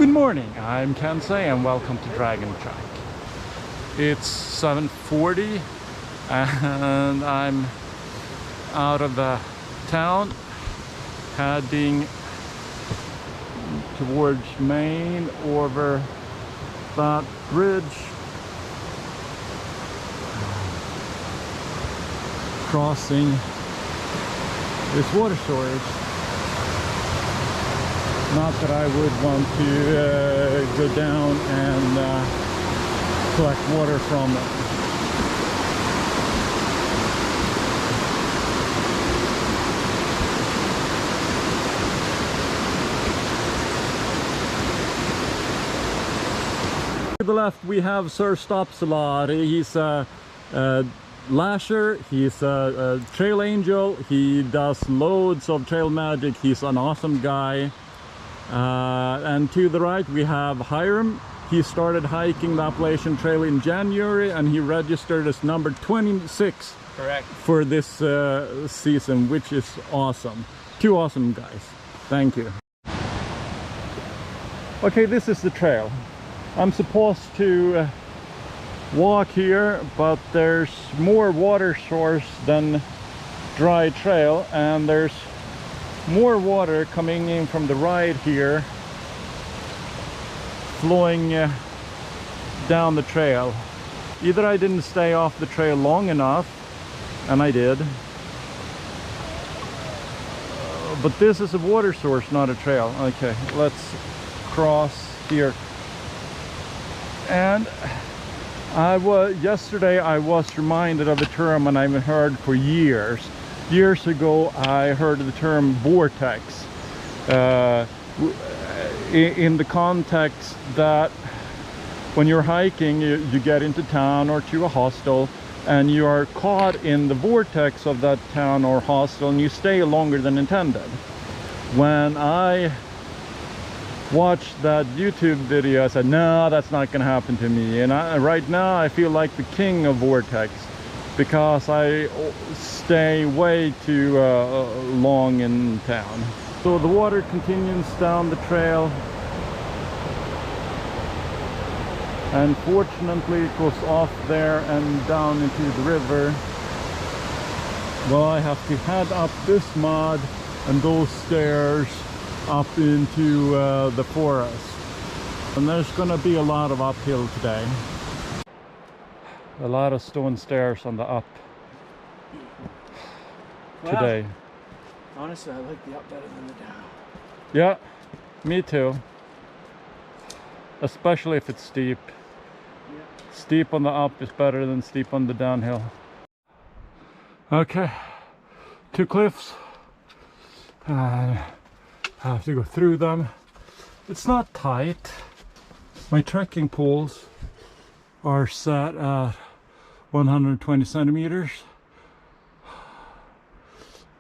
Good morning, I'm Kensei and welcome to Dragontrek. It's 7:40 and I'm out of the town heading towards Maine over that bridge, crossing this water source. Not that I would want to go down and collect water from it. To the left we have Sir Stops-A-Lot. He's a lasher, he's a trail angel, he does loads of trail magic, he's an awesome guy. And to the right we have Hiram. He started hiking the Appalachian Trail in January and he registered as number 26. Correct. For this season, which is awesome. Two awesome guys. Thank you. Okay, this is the trail. I'm supposed to walk here, but there's more water source than dry trail, and there's more water coming in from the right here, flowing down the trail. Either I didn't stay off the trail long enough, and I did, but this is a water source, not a trail. Okay, let's cross here. And yesterday I was reminded of a term and I've heard for years. Years ago I heard the term vortex in the context that when you're hiking you get into town or to a hostel and you are caught in the vortex of that town or hostel and you stay longer than intended. When I watched that YouTube video I said, no, that's not gonna happen to me. And right now I feel like the king of vortex, because I stay way too long in town. So the water continues down the trail, and fortunately it goes off there and down into the river. Well, I have to head up this mud and those stairs up into the forest, and there's gonna be a lot of uphill today. A lot of stone stairs on the up today. Honestly, I like the up better than the down. Yeah, me too. Especially if it's steep. Yeah. Steep on the up is better than steep on the downhill. Okay, two cliffs. I have to go through them. It's not tight. My trekking poles are set at 120 centimeters,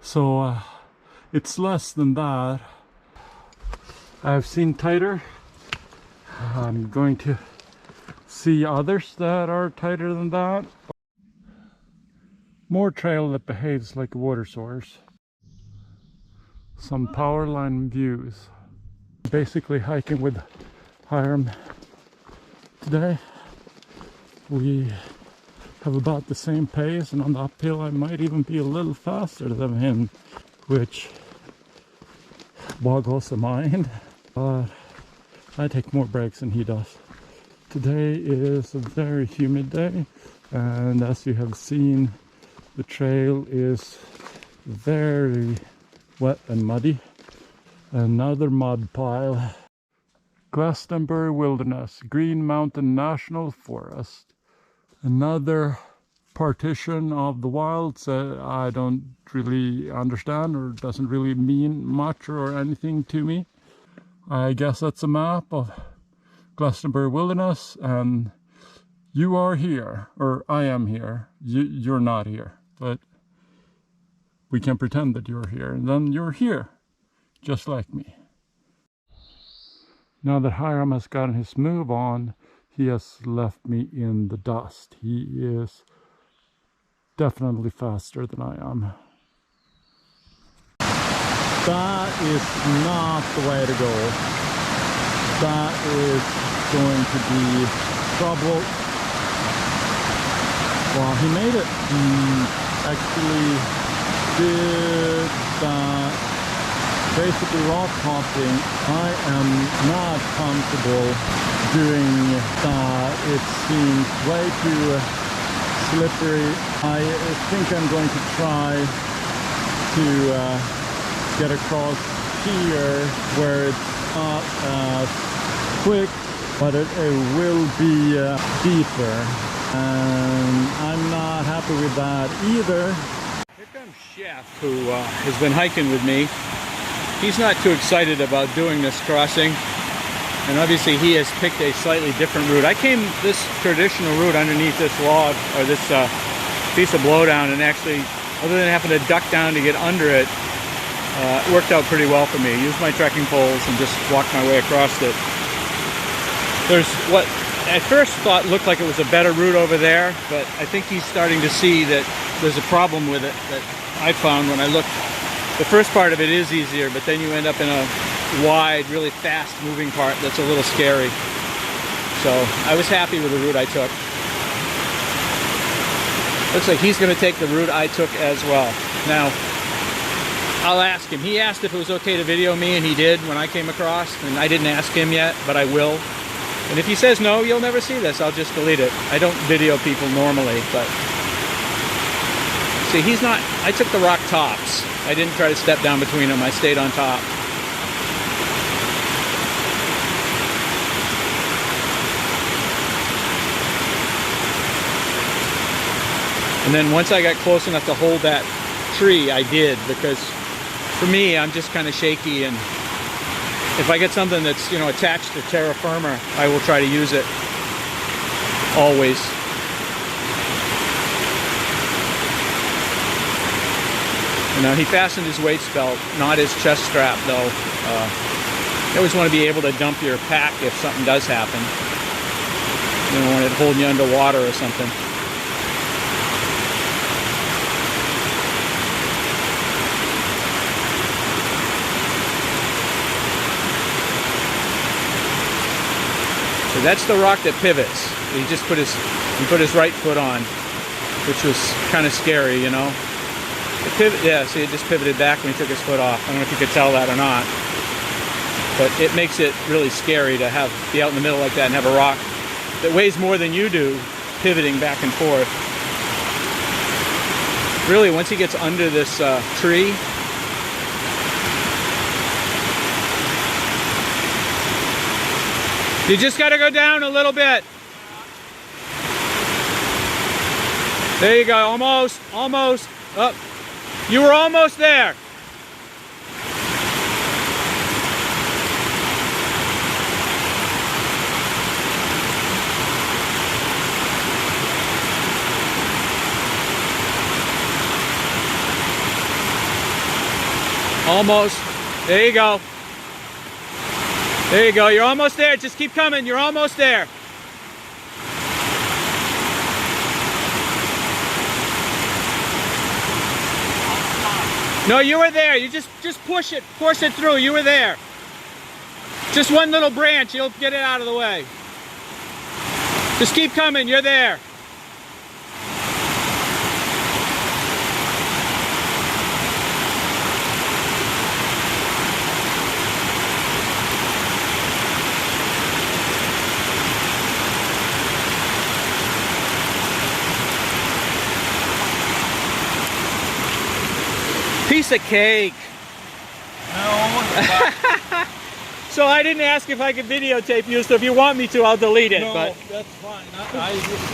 so it's less than that. I've seen tighter. I'm going to see others that are tighter than that. More trail that behaves like a water source. Some power line views. Basically hiking with Hiram today. We have about the same pace, and on the uphill I might even be a little faster than him, which boggles the mind. But I take more breaks than he does. Today is a very humid day, and as you have seen, the trail is very wet and muddy. Another mud pile. Glastonbury Wilderness, Green Mountain National Forest. Another partition of the wilds that I don't really understand or doesn't really mean much or anything to me. I guess that's a map of Glastonbury Wilderness, and you are here, or I am here. You're not here, but we can pretend that you're here, and then you're here, just like me. Now that Hiram has gotten his move on, he has left me in the dust. He is definitely faster than I am. That is not the way to go. that is going to be trouble. Well, he made it. He actually did that. Basically rock hopping, I am not comfortable doing that. It seems way too slippery. I think I'm going to try to get across here where it's not as quick, but it will be deeper. And I'm not happy with that either. Here comes Chef, who has been hiking with me. He's not too excited about doing this crossing, and obviously he has picked a slightly different route. I came this traditional route underneath this log, or this piece of blowdown, and actually, other than having to duck down to get under it, it worked out pretty well for me. I used my trekking poles and just walked my way across it. There's what I first thought looked like it was a better route over there, but I think he's starting to see that there's a problem with it that I found when I looked. The first part of it is easier, but then you end up in a wide, really fast moving part that's a little scary. So I was happy with the route I took. Looks like he's going to take the route I took as well. Now, I'll ask him. He asked if it was okay to video me, and he did when I came across, and I didn't ask him yet, but I will. And if he says no, you'll never see this. I'll just delete it. I don't video people normally, but see, he's not. I took the rock tops. I didn't try to step down between them. I stayed on top. And then once I got close enough to hold that tree, I did, because for me, I'm just kind of shaky, and if I get something that's, you know, attached to terra firma, I will try to use it always. Now he fastened his waist belt, not his chest strap though. You always want to be able to dump your pack if something does happen. You don't want it holding you underwater or something. So that's the rock that pivots. He just put his right foot on, which was kind of scary, you know. Yeah, see, it just pivoted back when he took his foot off. I don't know if you could tell that or not. But it makes it really scary to be out in the middle like that and have a rock that weighs more than you do pivoting back and forth. Really, once he gets under this tree, you just got to go down a little bit. There you go, almost, almost. Up. You were almost there. Almost. There you go. There you go. You're almost there. Just keep coming. You're almost there. No, you were there. You just push it through. You were there. Just one little branch. You'll get it out of the way. Just keep coming. You're there. Piece of cake. No. So I didn't ask if I could videotape you, so if you want me to, I'll delete it. No, but that's fine.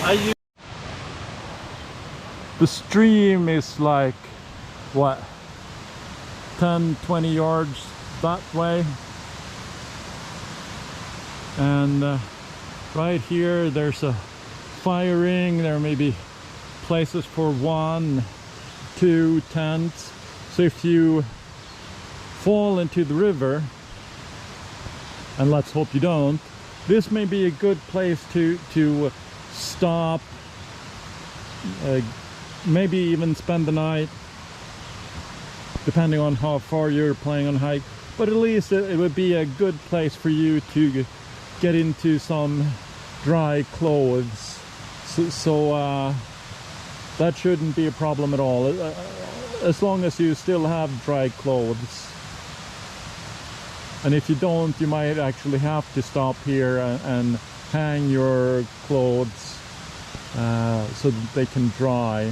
I The stream is like, what, 10-20 yards that way. And right here there's a fire ring. There may be places for 1, 2 tents. So if you fall into the river, and let's hope you don't, this may be a good place to stop, maybe even spend the night, depending on how far you're planning on hike. but at least it would be a good place for you to get into some dry clothes. So that shouldn't be a problem at all, as long as you still have dry clothes. And if you don't, you might actually have to stop here and hang your clothes so that they can dry.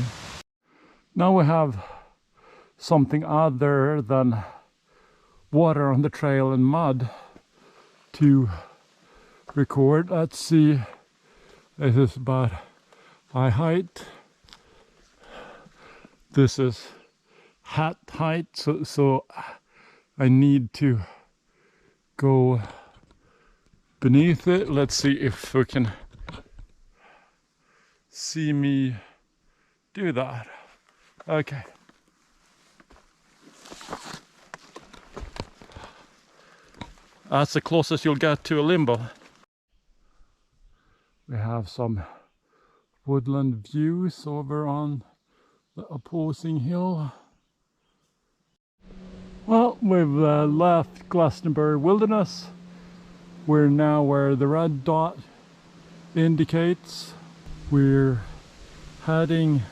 Now we have something other than water on the trail and mud to record. Let's see, this is about eye height. This is hat height, so I need to go beneath it. Let's see if we can see me do that. Okay. That's the closest you'll get to a limbo. We have some woodland views over on the opposing hill. Well, we've left Glastonbury Wilderness. We're now where the red dot indicates. We're heading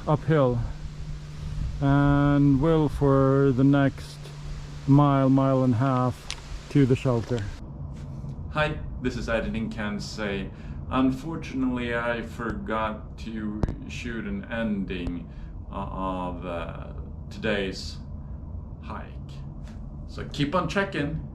uphill and will for the next mile and a half to the shelter. Hi, this is Editing Kansai. Unfortunately, I forgot to shoot an ending of today's hike. So keep on checking.